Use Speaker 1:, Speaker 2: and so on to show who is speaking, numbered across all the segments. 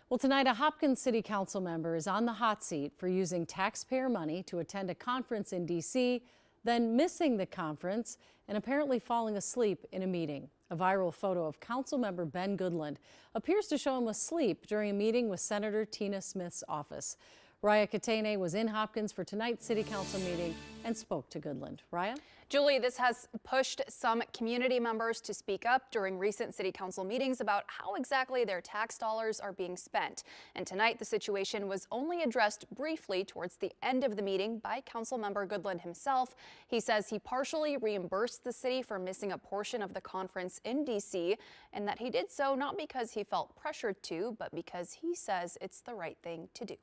Speaker 1: Well, tonight, a Hopkins City Council member is on the hot seat for using taxpayer money to attend a conference in D.C., then missing the conference and apparently falling asleep in a meeting. A viral photo of Councilmember Ben Goodland appears to show him asleep during a meeting with Senator Tina Smith's office. Raya Katene was in Hopkins for tonight's City Council meeting and spoke to Goodland. Raya?
Speaker 2: Julie, this has pushed some community members to speak up during recent City Council meetings about how exactly their tax dollars are being spent. And tonight, the situation was only addressed briefly towards the end of the meeting by Councilmember Goodland himself. He says he partially reimbursed the city for missing a portion of the conference in D.C., and that he did so not because he felt pressured to, but because he says it's the right thing to do.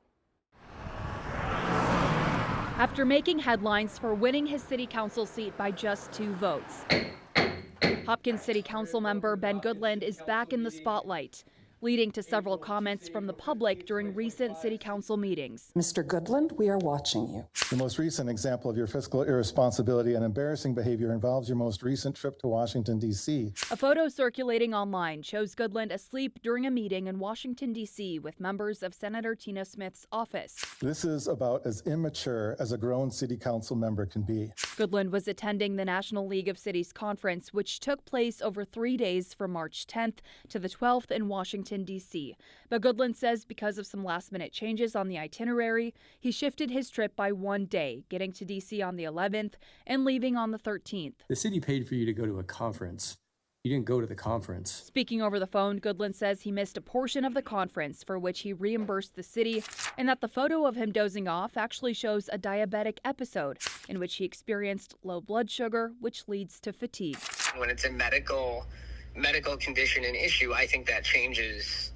Speaker 3: After making headlines for winning his city council seat by just 2 votes, Hopkins City Council member Ben Goodland is back in the spotlight, leading to several comments from the public during recent city council meetings.
Speaker 4: Mr. Goodland, we are watching you.
Speaker 5: The most recent example of your fiscal irresponsibility and embarrassing behavior involves your most recent trip to Washington, D.C.
Speaker 3: A photo circulating online shows Goodland asleep during a meeting in Washington, D.C. with members of Senator Tina Smith's office.
Speaker 5: This is about as immature as a grown city council member can be.
Speaker 3: Goodland was attending the National League of Cities conference, which took place over 3 days from March 10th to the 12th in Washington, D.C. But Goodland says because of some last-minute changes on the itinerary, he shifted his trip by 1 day, getting to D.C. on the 11th and leaving on the 13th.
Speaker 6: The city paid for you to go to a conference. You didn't go to the conference.
Speaker 3: Speaking over the phone, Goodland says he missed a portion of the conference for which he reimbursed the city, and that the photo of him dozing off actually shows a diabetic episode in which he experienced low blood sugar, which leads to fatigue.
Speaker 7: When it's a medical condition and issue, I think that changes,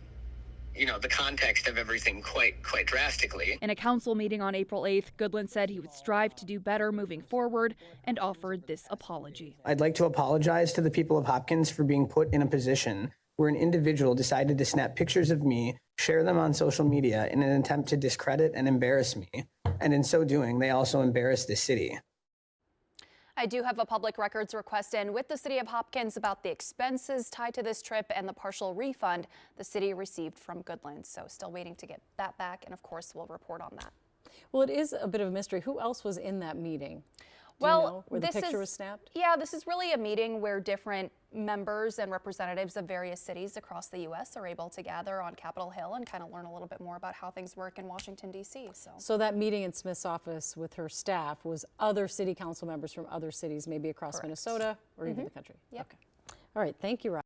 Speaker 7: the context of everything quite drastically.
Speaker 3: In a council meeting on April 8th, Goodland said he would strive to do better moving forward and offered this apology.
Speaker 8: I'd like to apologize to the people of Hopkins for being put in a position where an individual decided to snap pictures of me, share them on social media in an attempt to discredit and embarrass me. And in so doing, they also embarrassed the city.
Speaker 2: I do have a public records request in with the city of Hopkins about the expenses tied to this trip and the partial refund the city received from Goodland. So still waiting to get that back, and of course we'll report on that.
Speaker 1: Well, it is a bit of a mystery. Who else was in that meeting?
Speaker 2: Well,
Speaker 1: do you know where the picture was snapped?
Speaker 2: Yeah, this is really a meeting where different members and representatives of various cities across the U.S. are able to gather on Capitol Hill and kind of learn a little bit more about how things work in Washington, D.C.
Speaker 1: So that meeting in Smith's office with her staff was other city council members from other cities, maybe across
Speaker 2: Correct.
Speaker 1: Minnesota or even the country?
Speaker 2: Yep.
Speaker 1: Okay. All right. Thank you, Ryan.